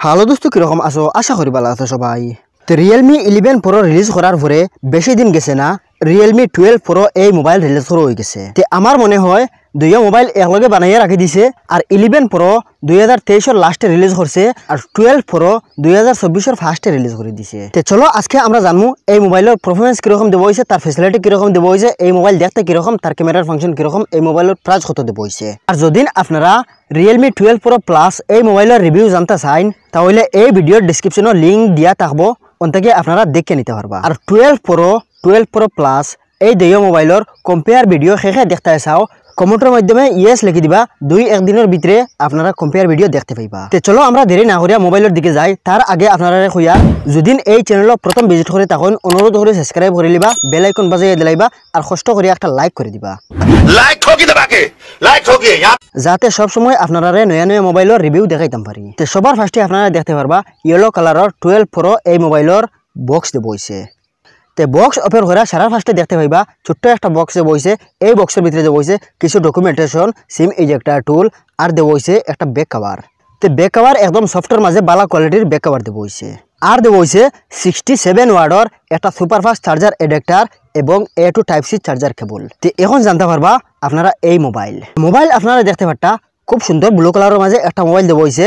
Hello দোস্ত, কিরকম আছো? আশা করি ভালো আছো সবাই। তো রিয়েলমি 11 প্রো রিলিজ করার পরে বেশি দিন গেছে না, রিয়েলমি 12 প্রো এই মোবাইল রিলিজ করা হয়ে গেছে। তো আমার মনে হয় দুইটা মোবাইল একলগে বানাইয়া রাখি দিছে। আর 11 প্রো 2023 লাস্টে রিলিজ করছে আর 12 প্রো 2024 ফার্স্টে রিলিজ করে দিছে। তো চলো আজকে আমরা জানবো এই মোবাইলের পারফরমেন্স কিরকম দেব হয়েছে, তার ফেসিলিটি কিরকম দেব হয়েছে, এই মোবাইল দেখতে কিরকম, তার ক্যামেরার ফাংশন কিরকম, এই মোবাইলের প্রাইস কত দেব হয়েছে। আর যদি আপনারা রিয়েলমি 12 প্রো প্লাস এই মোবাইলের রিভিউ জানতে চাইন তাহলে এই ভিডিওর ডিসক্রিপশনে লিঙ্ক দিয়া থাকবো, ওন থেকে আপনারা দেখে নিতে পারবা। আর 12 প্রো প্লাস এই দুই মোবাইলের কম্পেয়ার ভিডিও শেষে দেখতে চাও কমেন্টের মাধ্যমে ইয়েস লিখে দিবা, 2-1 দিনের ভিতরে আপনারা কম্পেয়ার ভিডিও দেখতে পাইবা। তো চলো আমরা দেরি না করিয়া মোবাইলের দিকে যাই। তার আগে আপনারা কইয়া যদি এই চ্যানেলক প্রথম ভিজিট করে তখন অনুরোধ করে সাবস্ক্রাইব করে লিবা, বেল আইকন বাজিয়ে দিলাইবা আর কষ্ট করে একটা লাইক করে দিবা, যাতে সব সময় আপনারা নয়া নয়া মোবাইলের রিভিউ দেখাইতাম পারি। তো সবার ফার্স্টে আপনারা দেখতে পারবা ইয়েলো কালারের 12 প্রো এই মোবাইলের বক্স দেব হইছে। তো বক্স ওপেন করে সারা ফার্স্টে দেখতে পাইবা ছোট্ট একটা বক্সে বইছে। এই বক্সের ভিতরে দেব হইছে কিছু ডকুমেন্টেশন, সিম ইজেক্টর টুল আর দেব হইছে একটা ব্যাক কভার। তো ব্যাক কভার একদম সফটের মাঝে ভালো কোয়ালিটির ব্যাক কভার দেব হইছে। আর দেব হইছে 67 ওয়াটের একটা সুপারফাস্ট চার্জার এডাপ্টার এবং A2 type C charger cable. তো এখন জানতে পারবা আপনারা এই মোবাইল আপনারা দেখতে পারটা খুব সুন্দর ব্লু কালারের মাঝে একটা মোবাইল দেব হইছে।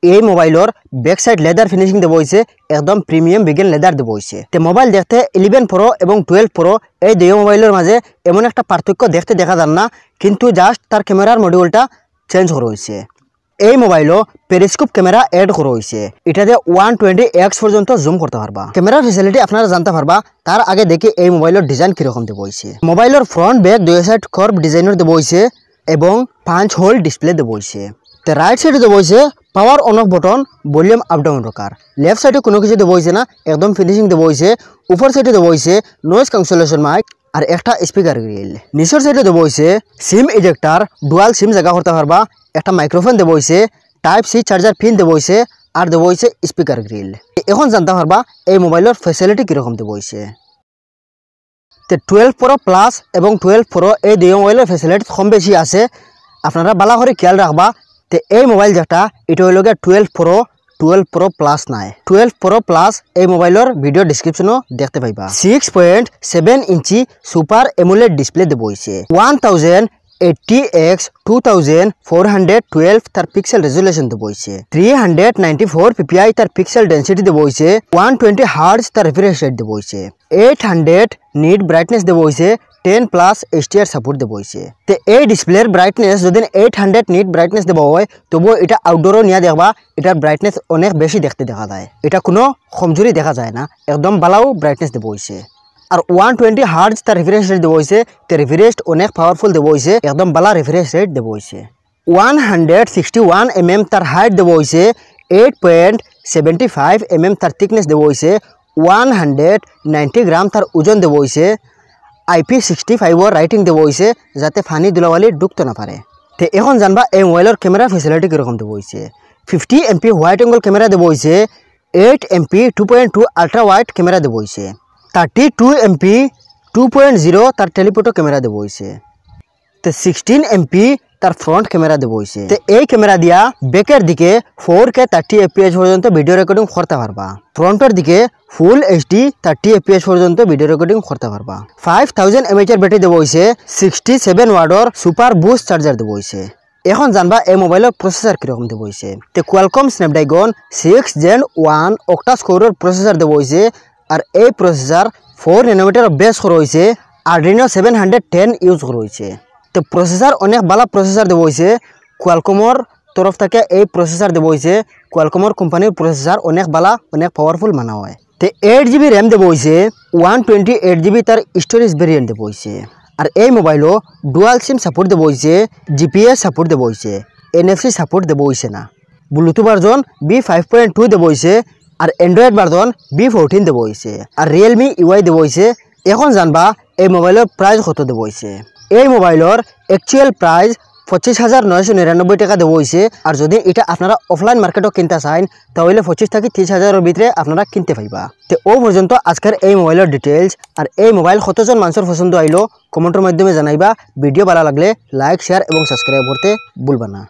এই মোবাইলের ব্যাক সাইড লেদার ফিনিশিং দেব হইছে, একদম প্রিমিয়াম বিগেন লেদার দেব হইছে। তো মোবাইল দেখতে 11 প্রো এবং 12 প্রো এই দুই মোবাইলের মাঝে এমন একটা পার্থক্য দেখতে দেখা যান না, কিন্তু জাস্ট তার ক্যামেরার মডিউলটা চেঞ্জ করা হয়েছে। এই মোবাইলও পেরিস্কোপ ক্যামেরা এড করা হয়েছে, এটাতে 120x পর্যন্ত জুম করতে পারবা। ক্যামেরার ফেসিলিটি আপনারা জানতে পারবা। তার আগে দেখি এই মোবাইলের ডিজাইন কিরকম দেব হইছে। মোবাইলের ফ্রন্ট ব্যাক দুই সাইড কার্ভ ডিজাইনের দেব হইছে এবং 5 হোল ডিসপ্লে দেব হইছে। তো রাইট সাইডে দেব হইছে power on of button, volume up down rocker. Left সাইডে কোনো কিছু দেব হইছে না, একদম ফিনিশিং দেব হইছে। উপর সাইডে দেব হইছে নয়েজ ক্যান্সেলেশন মাইক আর একটা স্পিকার গ্রিল। নিচের সাইডে দেব হইছে সিম ইজেক্টর, ডুয়াল সিম জায়গা করতে পারবা, একটা মাইক্রোফোন দেব হইছে, টাইপ সি চার্জার পিন দেব হইছে আর দেব হইছে স্পিকার গ্রিল। এখন জানতে পারবা এই মোবাইলের ফেসিলিটি কিরকম দেব হইছে। তো 12 প্রো প্লাস এবং 12 প্রো এই দুই মোবাইলের ফেসিলিটি কম বেশি আছে, আপনারা ভালো করে খেয়াল রাখবা। তো এই মোবাইল যেটা এটা হইল 12 প্রো প্লাস নাই, 12 প্রো প্লাস এই মোবাইলের ভিডিও ডিসক্রিপশনও দেখতে পাইবা। 6.7 ইঞ্চি সুপার এমোলেড ডিসপ্লে দেব হইছে, 1080x 2412 তার পিক্সেল রেজুলেশন দেব হইছে, 394 ppi তার পিক্সেল ডেন্সিটি দেব হইছে, 120 হার্জ তার রিফ্রেশ রেট দেব হইছে, 800 নিট ব্রাইটনেস দেব হইছে, 10+ HDR সাপোর্ট দেব হইছে। তো এই ডিসপ্লের ব্রাইটনেস যদি 800 নিট ব্রাইটনেস দেব হয় তবুও এটা আউটডোরও নিয়ে দেখবা এটার ব্রাইটনেস অনেক বেশি দেখতে দেখা যায়, এটা কোনো কমজোরি দেখা যায় না, একদম ভালো ব্রাইটনেস দেব হইছে। আর 120 হার্জ তার রিফ্রেশ রেট দেব হইছে। তো রিফ্রেশ অনেক পাওয়ারফুল দেব হইছে, একদম ভালো রিফ্রেশ রেট দেব হইছে। 161 mm তার হাইট দেব হইছে, 8.75 mm তার থিকনেস দেব হইছে, 190 গ্রাম তার ওজন দেব হইছে, IP65 রাইটিং দেব হইছে যাতে ফানি ধুলাবালি ঢুকতে না পারে। তো এখন জানবা এই মোবাইলের ক্যামেরা ফেসিলিটি কিরকম দেব হইছে। 50 MP হোয়াইট অ্যাঙ্গেল ক্যামেরা দেব হইছে, 8 MP 2.2 আলট্রা ওয়াইড ক্যামেরা দেব হইছে, 32 MP 2.0 তার টেলিফোটো ক্যামেরা দেব হইছে। তো 16 MP তার ফ্রন্ট ক্যামেরা দেব হইছে। তো এই ক্যামেরা দিয়া ব্যাকের দিকে 4K 30 fps পর্যন্ত ভিডিও রেকর্ডিং করতে পারবা, ফ্রন্টের দিকে ফুল HD 30 fps পর্যন্ত ভিডিও রেকর্ডিং করতে পারবা। 5000 mAh এর ব্যাটারি দেব হইছে, 67 ওয়াটের সুপার বুস্ট চার্জার দেব হইছে। এখন জানবা এই মোবাইলের প্রসেসর কিরকম দেব হইছে। তো কোয়ালকম স্ন্যাপড্রাগন 6 Gen 1 অক্টাস কোরের প্রসেসর দেব হইছে। আর এই প্রসেসর 4 nanometer বেস করা হইছে, আরডিনো 710 ইউজ করা হইছে। তো প্রসেসর অনেক ভালো প্রসেসর দেব হইছে, কোয়ালকমর তরফ থেকে এই প্রসেসর দেব হইছে। কোয়ালকমর কোম্পানির প্রসেসর অনেক ভালো, অনেক পাওয়ারফুল মানা হয়। তো 8GB র্যাম দেব হইছে, 128GB তার স্টোরেজ ভেরিয়েন্ট দেব হইছে। আর এই মোবাইলও ডুয়াল সিম সাপোর্ট দেব হইছে, GPS সাপোর্ট দেব হইছে, NFC সাপোর্ট দেব হইছে না, ব্লুটুথ ভার্জন B5.2 দেব হইছে আর অ্যান্ড্রয়েড ভার্জন B14 দেব হইছে আর রিয়েলমি UI দেব হইছে। এখন জানবা এই মোবাইলের প্রাইস কত দেব হইছে। এই মোবাইলের অ্যাকচুয়াল প্রাইস 25,999 টাকা দেব হইছে। আর যদি এটা আপনারা অফলাইন মার্কেটও কিনতে চান তাহলে 25 থেকে 30,000 ভিতরে আপনারা কিনতে পাইবা। তো ও পর্যন্ত আজকের এই মোবাইলের ডিটেলস। আর এই মোবাইল কতজন মানুষের পছন্দ আইলো কমেন্টের মাধ্যমে জানাইবা। ভিডিও ভালো লাগলে লাইক শেয়ার এবং সাবস্ক্রাইব করতে ভুলবা না।